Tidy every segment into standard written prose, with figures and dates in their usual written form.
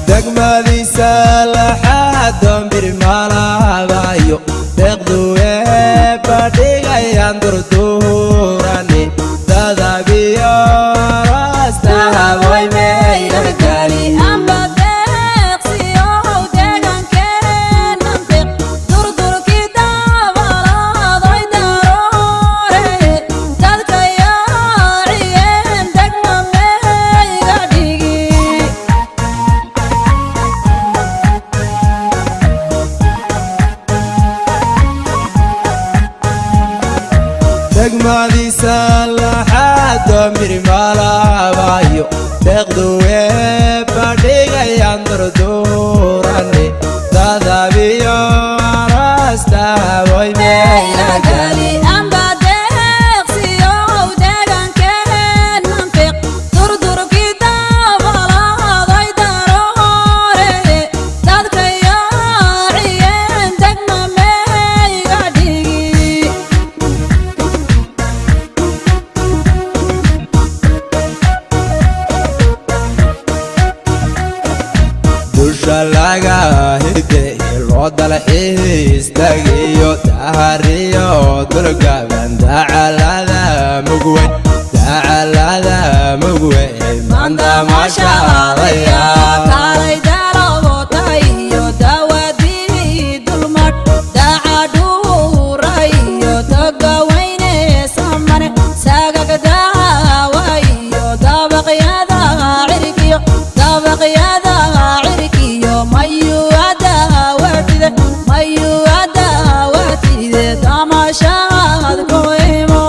دقمدي سالحات دمبر مالابايو دقدو بديغيان دردوراني دادابيو راستها بوي ميلكالي أمبا ديقسيو ديغان كين ننطق دردر كتاب راضي داروري دادك يا عيين دقم ميغا ديغي دقمدي سالحات دمبر مالابايو دقدو بديغيان دردوراني دادابيو راستها بوي ميلكالي أمبا ديقسيو ديغان كين ننطق دردر كتاب راضي داروري دادك يا عيين دقم ميغا ديغي dusha laga hide loo dalxiis tagiyo tahariyo dulgaban dacalada mugweyn maanta maashaalaya kaalay darabotaiyo dawadii dulmad dacadhuurayo tagawayne samane sagagdaawayo dabaqyada cirkiyo mayuadawatide tamashaad ku imo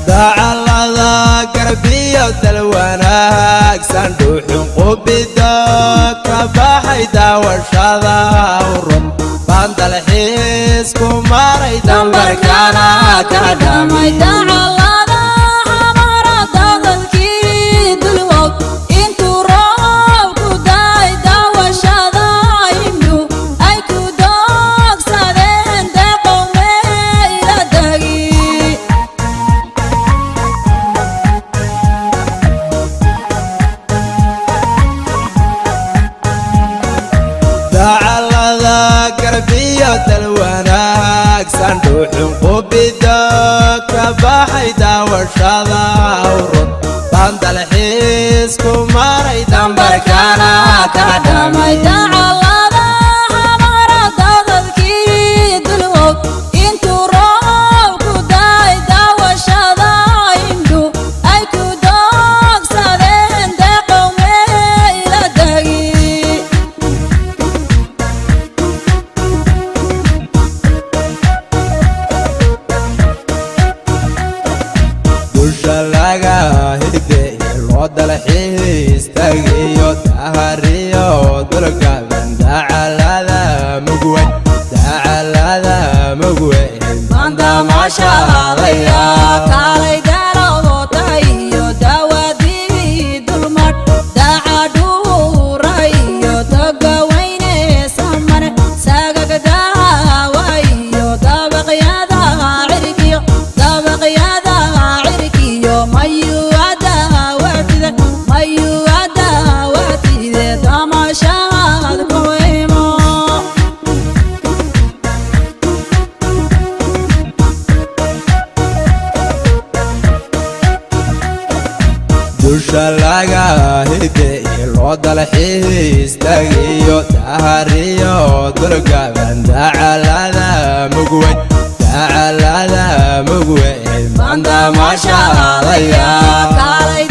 dacalada garbiyo dalwanaag sanduuxun qubida ka baxay daawashada urun baan dalxiis ku maray dambarkana ka dhamay dacalada xamara dadalkii dulwog intuu roobku daay daawashada indhu ay ku doogsadeen deqowmeyla dagi dacalada garbiyo dalwanaag sanduuxun qubida ka baxay daawashada urun baan dalxiis ku maray dambarkana ka dhamay dacalada xamara dadalkii dulwog intuu roobku daay daawashada indhu ay ku doogsadeen deqowmeyla dagi dusha laga hide loo dalxiis tagiyo tahariyo dulgaban dacalada mugweyn maanta maashaalaya kaalay darabotaiyo dawadii dulmad dacadhuurayo tagawayne samane sagagdaawayo dabaqyada cirkiyo mayuadawatide tamashaad ku dusha laga hirdeeyey loo dalxiis tagiyo dahariyo durgaban dacalada mugweyn maanta maasha Allah kaalay